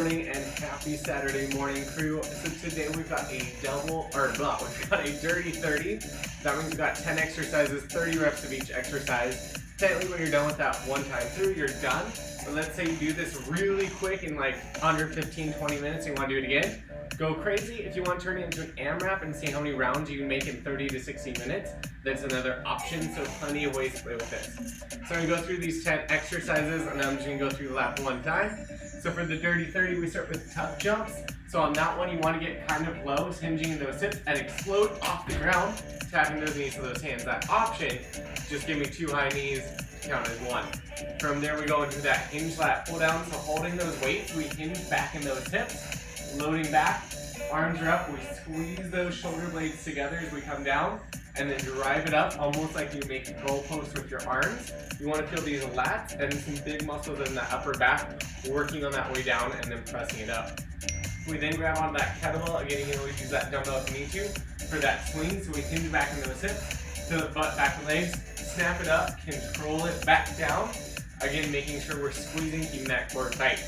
Morning and happy Saturday morning, crew. So today we've got a dirty 30. That means we've got 10 exercises, 30 reps of each exercise. Technically when you're done with that one time through, you're done. But let's say you do this really quick in like under 15-20 minutes and you want to do it again. Go crazy. If you want to turn it into an AMRAP and see how many rounds you can make in 30 to 60 minutes, that's another option. So plenty of ways to play with this. So I'm going to go through these 10 exercises and I'm just going to go through the lap one time. So for the dirty 30, we start with tuck jumps. So on that one, you want to get kind of low, hinging in those hips and explode off the ground, tapping those knees to those hands. That option, just give me 2 high knees, count as 1. From there, we go into that hinge lat pull down. So holding those weights, we hinge back in those hips, loading back, arms are up, we squeeze those shoulder blades together as we come down, and then drive it up, almost like you make a goalpost with your arms. You want to feel these lats and some big muscles in the upper back, working on that way down and then pressing it up. We then grab onto that kettlebell. Again, you can always use that dumbbell if you need to for that swing. So we hinge back in those hips, to the butt, back legs, snap it up, control it back down. Again, making sure we're squeezing, keeping that core tight.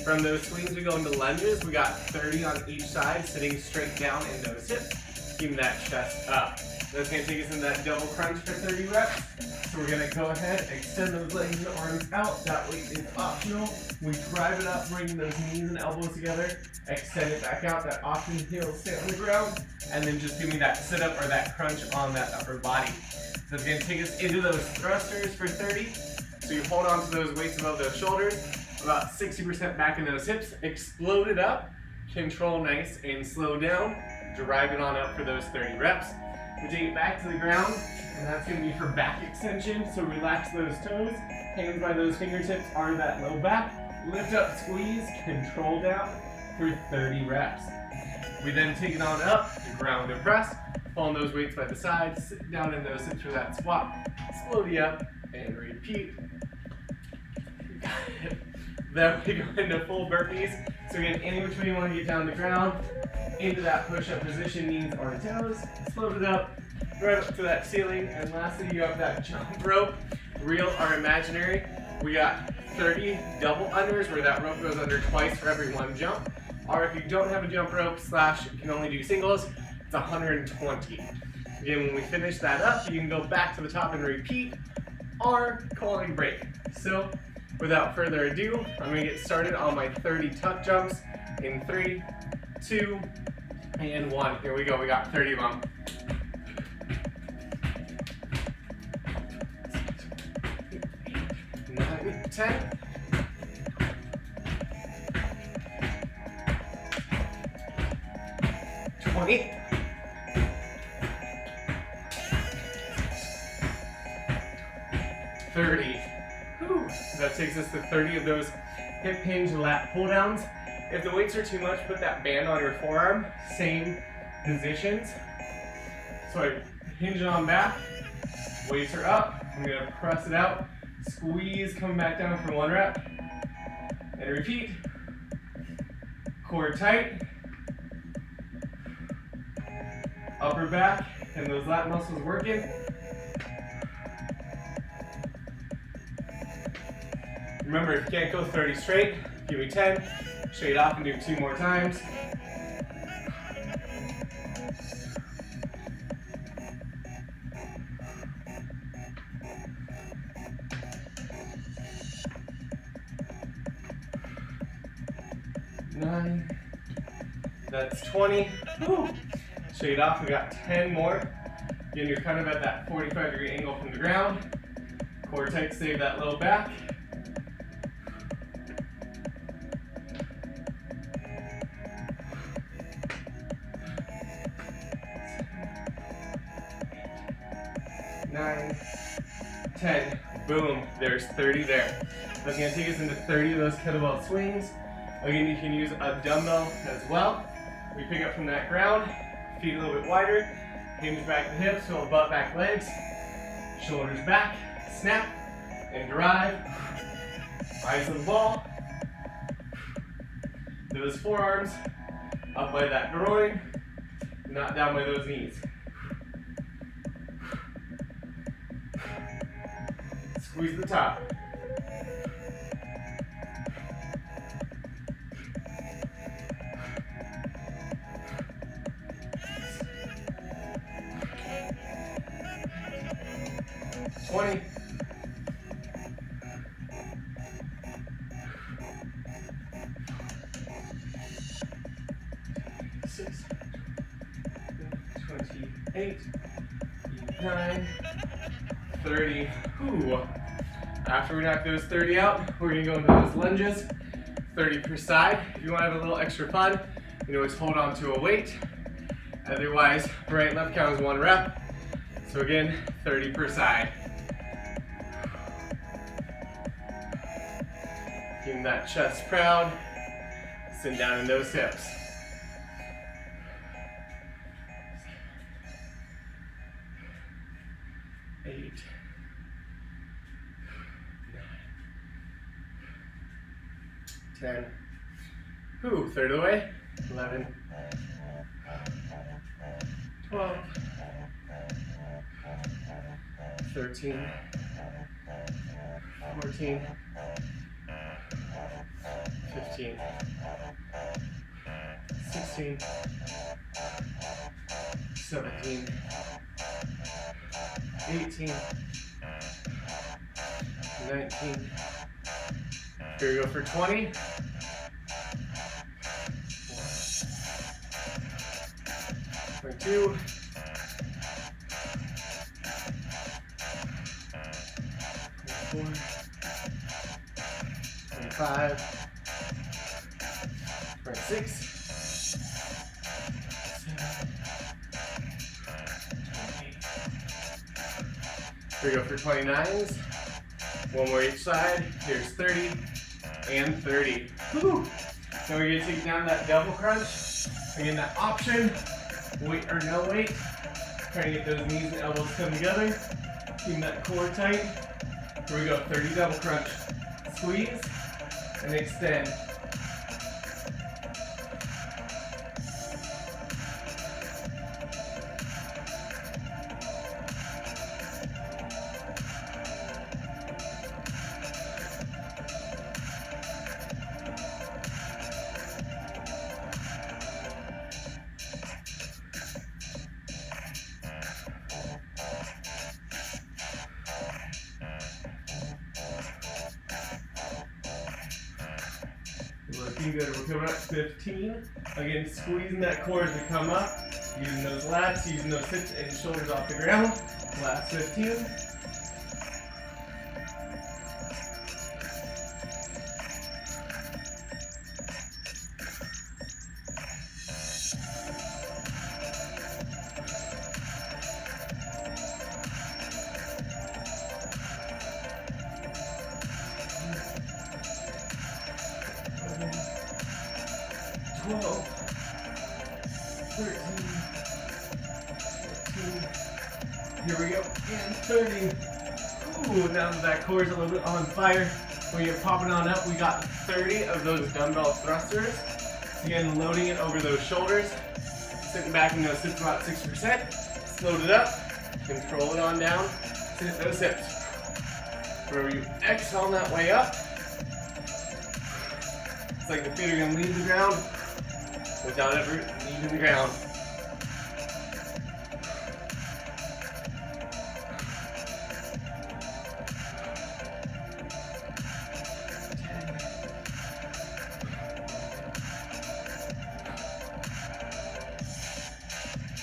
From those swings, we go into lunges. We got 30 on each side, sitting straight down in those hips, keeping that chest up. That's going to take us into that double crunch for 30 reps. So we're going to go ahead, extend those legs and arms out. That weight is optional. We drive it up, bringing those knees and elbows together. Extend it back out. That option heels stay on the ground. And then just give me that sit up or that crunch on that upper body. So it's going to take us into those thrusters for 30. So you hold on to those weights above those shoulders. About 60% back in those hips. Explode it up. Control nice and slow down. Drive it on up for those 30 reps. We take it back to the ground, and that's going to be for back extension. So relax those toes, hands by those fingertips, arm that low back, lift up, squeeze, control down for 30 reps. We then take it on up, ground and press, pulling those weights by the side, sit down in those hips for that squat, slowly up, and repeat. Then we go into full burpees. So again, any which way you want to get down the ground, into that push-up position, knees or toes, float it up, right up to that ceiling, and lastly you have that jump rope, real or imaginary. We got 30 double unders where that rope goes under twice for every one jump, or if you don't have a jump rope / you can only do singles, it's 120. Again, when we finish that up, you can go back to the top and repeat, or call it a break. So without further ado, I'm going to get started on my 30 tuck jumps in 3, 2, and 1. Here we go. We got 30 of them. 9, 10. 20. 30. Whew. That takes us to 30 of those hip hinge lat pull downs. If the weights are too much, put that band on your forearm. Same positions. So I hinge it on back. Weights are up. I'm going to press it out. Squeeze, come back down for 1 rep. And repeat. Core tight. Upper back and those lat muscles working. Remember, if you can't go 30 straight, give me 10. Straight off and do 2 more times. Nine. That's 20. Woo. Straight off, we got 10 more. Again, you're kind of at that 45-degree angle from the ground. Core tight, save that low back. Nine, 10, boom, there's 30 there. That's going to take us into 30 of those kettlebell swings. Again, you can use a dumbbell as well. We pick up from that ground, feet a little bit wider, hinge back the hips, fill butt back legs, shoulders back, snap, and drive. Eyes on the ball. Those forearms up by that groin, not down by those knees. Squeeze the top. 8, 9, 30. Ooh. After we knock those 30 out, we're gonna go into those lunges, 30 per side. If you wanna have a little extra fun, you can always hold on to a weight. Otherwise, right and left count is 1 rep. So again, 30 per side. Keeping that chest proud. Sitting down in those hips. 8, 9, 10. Ooh, third of the way. 11, 12, 13, 14, 15, 16, 17, 18, 19. Here we go for 20. 22. 24. 25. 26. 28. Here we go for 29s. One more each side. Here's 30 and 30. Woo! Now we're gonna take down that double crunch. Again, that option, weight or no weight. Trying to get those knees and elbows come together. Keeping that core tight. Here we go, 30 double crunch. Squeeze and extend. Looking good. We're coming up 15. Again, squeezing that core as we come up. Using those lats, using those hips and shoulders off the ground. Last 15. 12, 13, 14, here we go, and 30. Ooh, now that core is a little bit on fire. When you're popping on up, we got 30 of those dumbbell thrusters. Again, loading it over those shoulders. Sitting back in those hips about 6%. Load it up, control it on down, sit at those hips. Wherever you exhale on that way up, it's like the feet are gonna leave the ground without ever leaving the ground.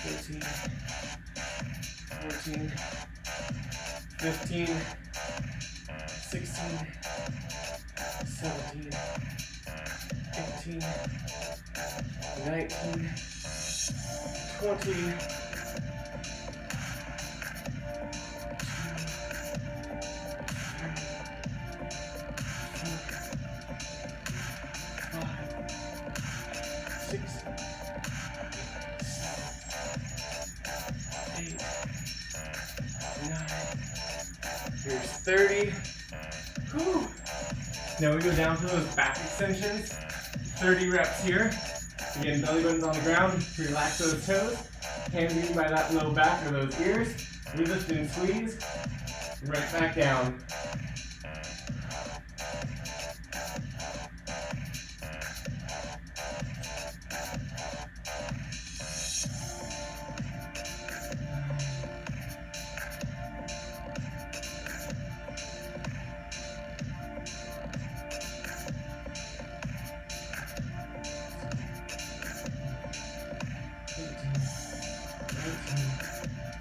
Fifteen, 14, 15, 16, 17, 18, 19, 20, 6, 7, 8, 9. Here's 30. Whew. Now we go down to those back extensions. 30 reps here. Again, belly button's on the ground. Relax those toes. Hands in by that low back or those ears. We lift and squeeze. Right back down.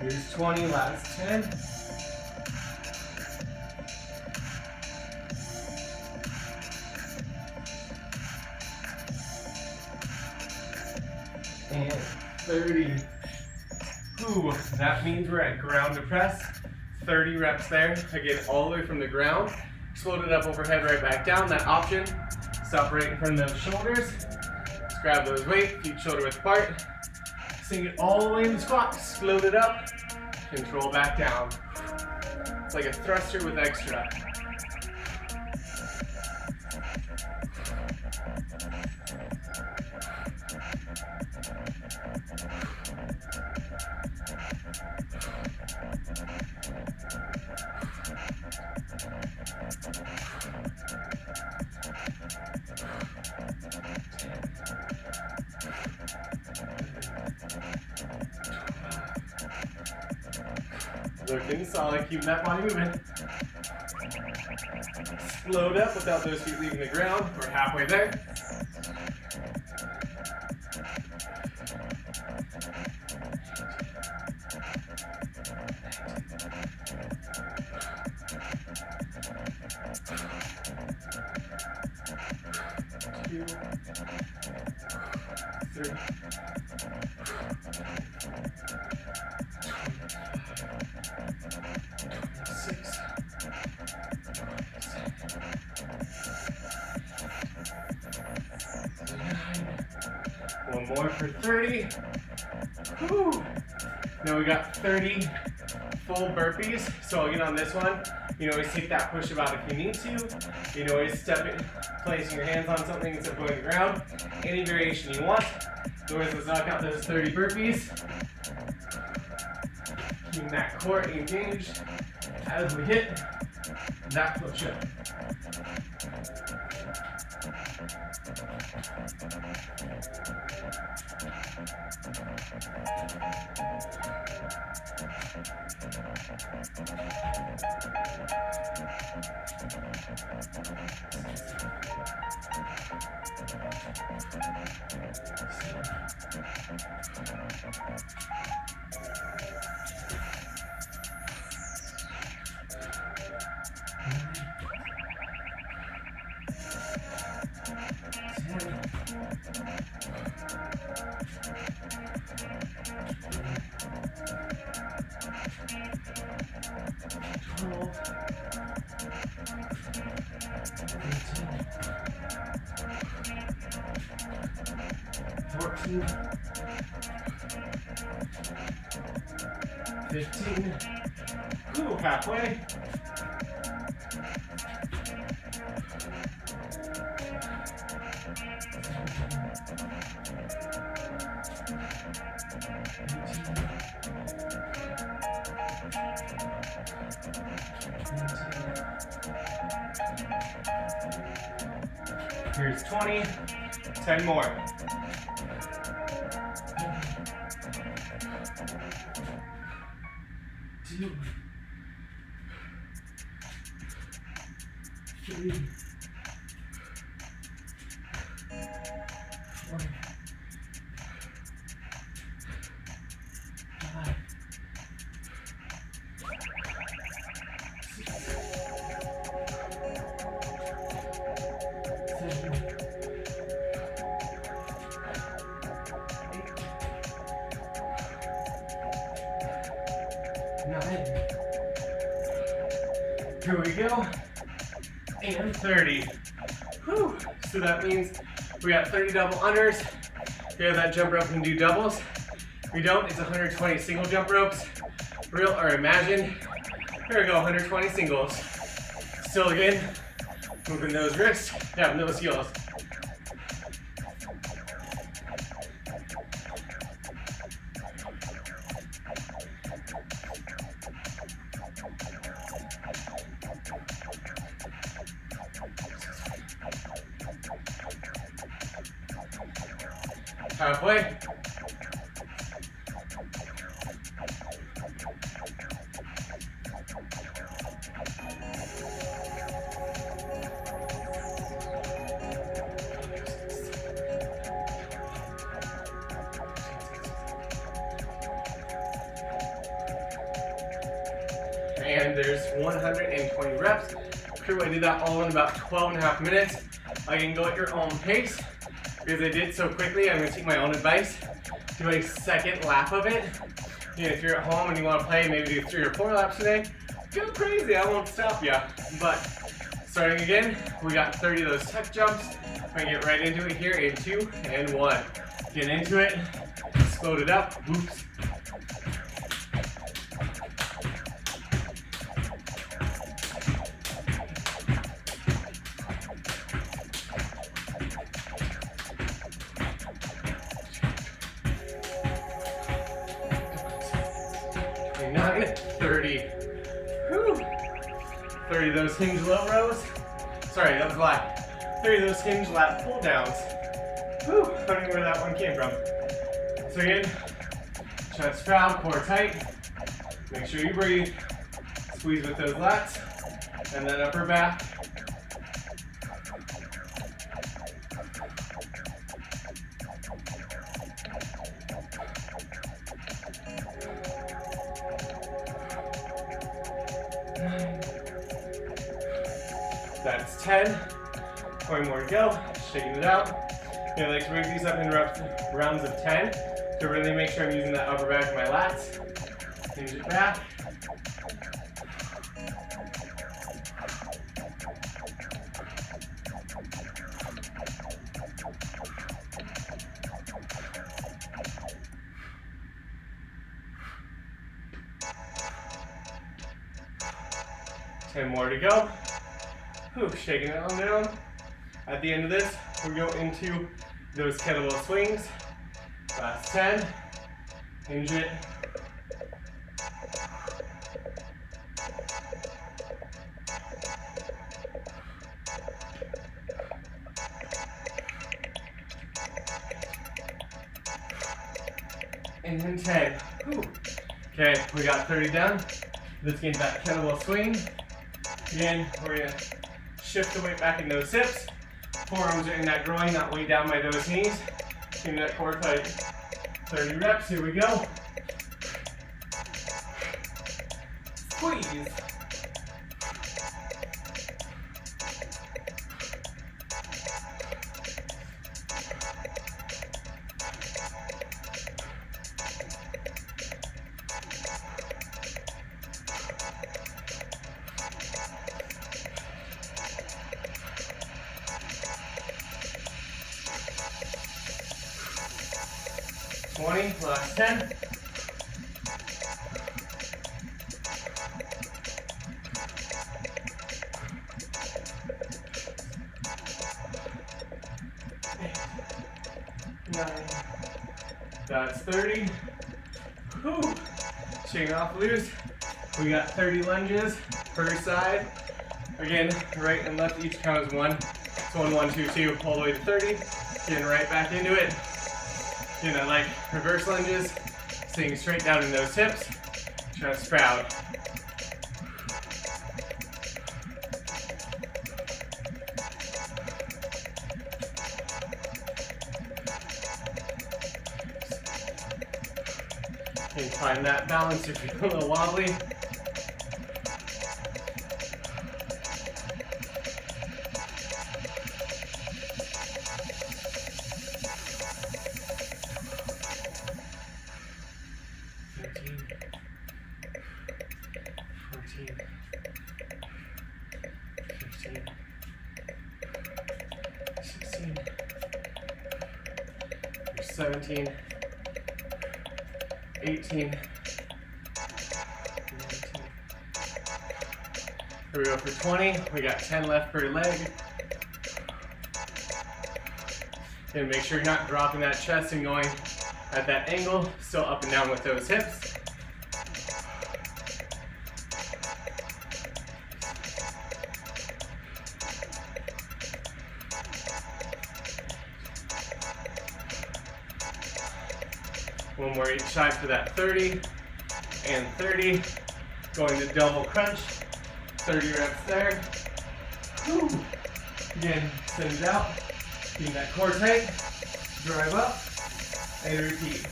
Here's 20, last 10. And 30. Ooh, that means we're at ground to press. 30 reps there. Again, all the way from the ground. Float it up overhead, right back down. That option. Stop right in front of those shoulders. Just grab those weights, feet shoulder width apart. Sink it all the way in the squat. Float it up. Control back down. It's like a thruster with extra. Looking solid, keeping that body moving. Float up without those feet leaving the ground. We're halfway there. Two, 3, 6, 9. One more for 30. Whew. Now we got 30 full burpees. So again on this one, you can always take that push about if you need to. You can always step it, placing your hands on something instead of going to the ground. Any variation you want. Otherwise, let's knock out those 30 burpees. Keeping that core engaged as we hit that push-up. Fourteen, 15. Ooh, halfway. Here's 20, 10 more. 2, 3, 4, 5, 6, 7, 8, 9. Here we go. And 30. Whew. So that means we got 30 double unders. If you have that jump rope, you can do doubles. If you don't, it's 120 single jump ropes. Real or imagine. Here we go, 120 singles. Still again, moving those wrists, tapping those heels. Halfway. 120 reps. Crew, I did that all in about 12.5 minutes. I can go at your own pace. Because I did so quickly, I'm gonna take my own advice. Do a second lap of it. If you're at home and you wanna play, maybe do 3 or 4 laps today. Go crazy, I won't stop ya. But starting again, we got 30 of those tuck jumps. We're gonna get right into it here in 2 and 1. Get into it, explode it up, whoops. Nine, 30. Whew. 30 of those hinge low rows. Sorry, that was a lie. 30 of those hinge lat pull downs. Whew, I don't know where that one came from. So again, chest proud, core tight. Make sure you breathe. Squeeze with those lats. And then upper back. That's 10. 20 more to go. Shaking it out. I like to break these up in rounds of 10 to really make sure I'm using that upper back of my lats. Hinge it back. Ten more to go. Whew, shaking it on down. At the end of this, we go into those kettlebell swings. Last 10. Hinge it. And then 10. Whew. Okay, we got 30 done. Let's get that kettlebell swing. Again, we're gonna shift the weight back in those hips. Forearms are in that groin, not weighed down by those knees. Keep that core tight. 30 reps, here we go. Squeeze. Last 10. That's 30. Whew. Shaking off loose. We got 30 lunges per side. Again, right and left each count as 1. So 1, 1, 2, 2, all the way to 30. Getting right back into it. Like reverse lunges, sitting straight down in those hips. Chest proud. You can find that balance if you're a little wobbly. You're 17, 18, 19. Here we go for 20. We got 10 left per leg. And make sure you're not dropping that chest and going at that angle, still up and down with those hips. One more each side for that 30 and 30. Going to double crunch. 30 reps there. Whew. Again, send it out. Keep that core tight. Drive up and repeat.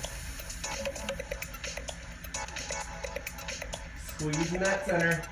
Squeeze in that center.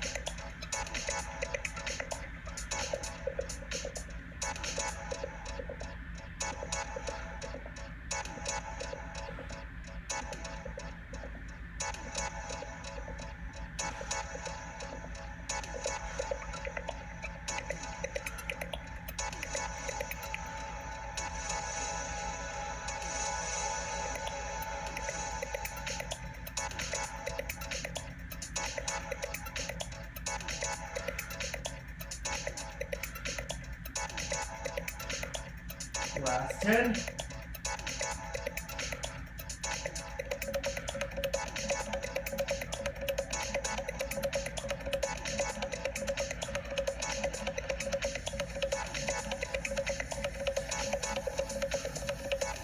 Last 10.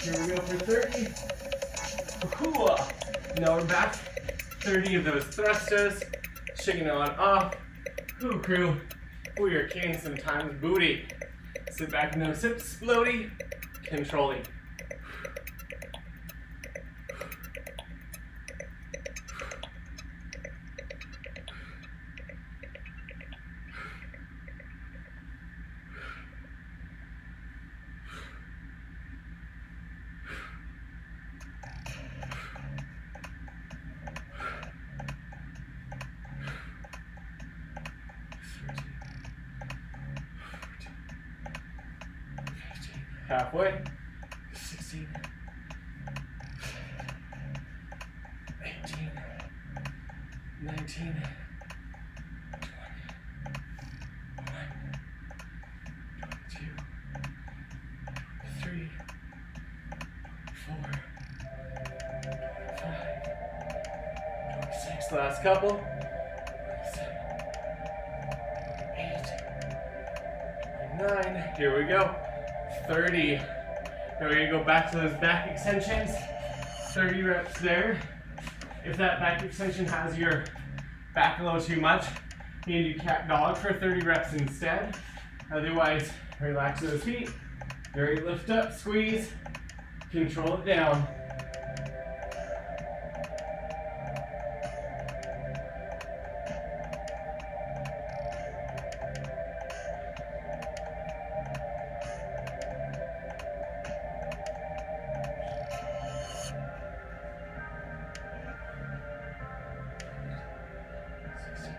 Here we go for 30. Cool. Now we're back. 30 of those thrusters. Shaking it on off. Ooh, crew. We are killing some times booty. Sit back in those hips, floaty, controlling. Halfway. 16. 18. 19. 20. 22. 23. 24. 25. 26. Last couple. 27. 8. 29. Here we go. 30. Now we're going to go back to those back extensions. 30 reps there. If that back extension has your back a little too much, you need to do cat dog for 30 reps instead. Otherwise, relax those feet. Very lift up, squeeze, control it down.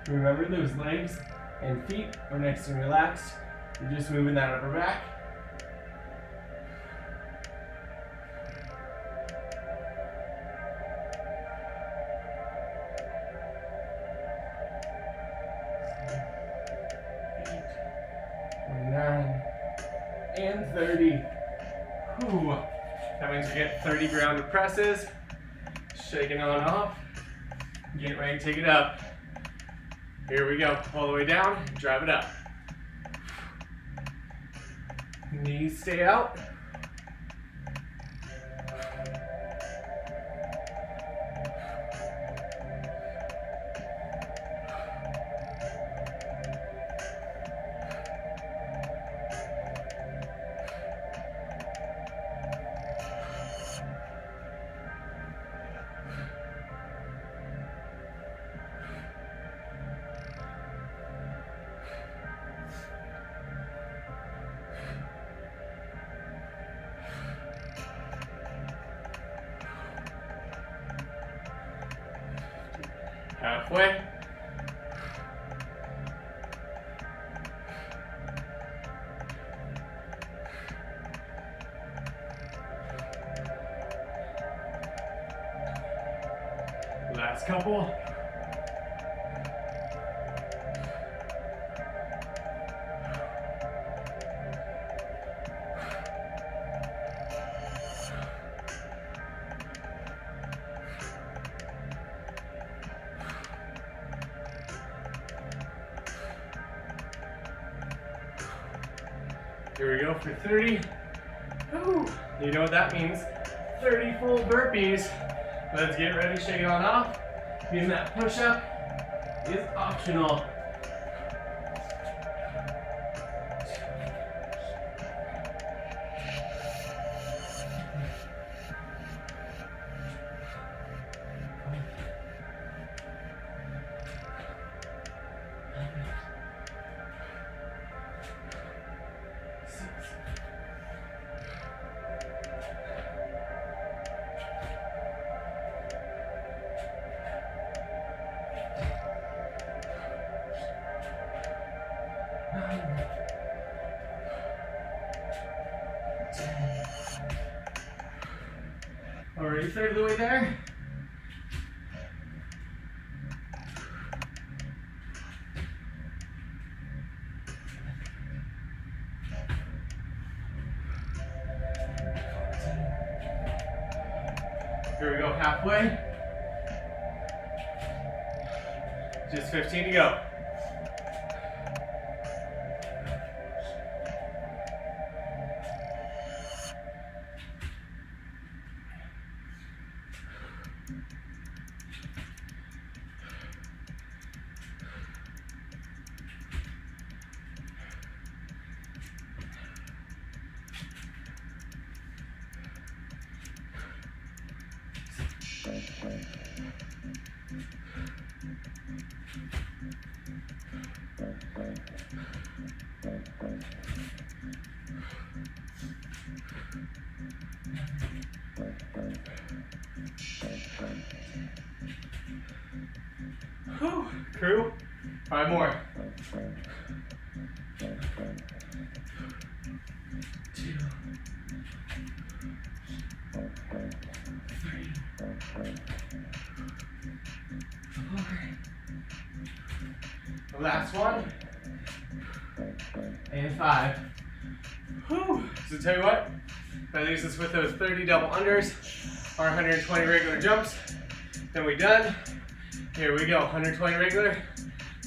Remember those legs and feet are nice and relaxed. You're just moving that upper back. And 30. Whew. That means you get 30 grounded presses. Shaking on off. Get ready to take it up. Here we go. All the way down. Drive it up. Knees stay out. Halfway. Last couple. Here we go for 30. Ooh, you know what that means. 30 full burpees. Let's get ready, shake it on off. Using that push-up is optional. Already third of the way there. Here we go, halfway. Just 15 to go. Whew. Crew, 5 more. 2, 3, 4. The last one. And 5. Whew. So tell you what, that leaves us with those 30 double unders, our 120 regular jumps. Then we're done. Here we go, 120 regular.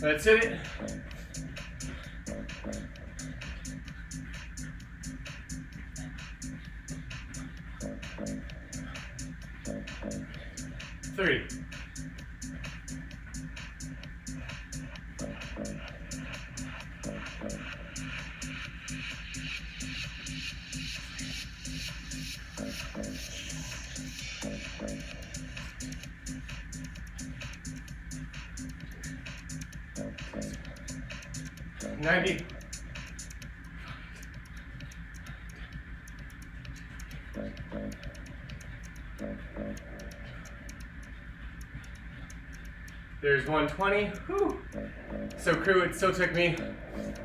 Let's hit it. Three. Ninety. There's 120. Whew. So crew, it still took me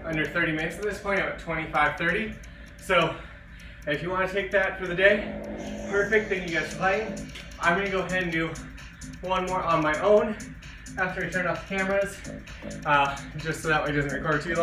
under 30 minutes at this point. I'm at 25:30. So if you want to take that for the day, perfect. Thank you guys for playing. I'm gonna go ahead and do one more on my own after I turn off the cameras, just so that way it doesn't record too long.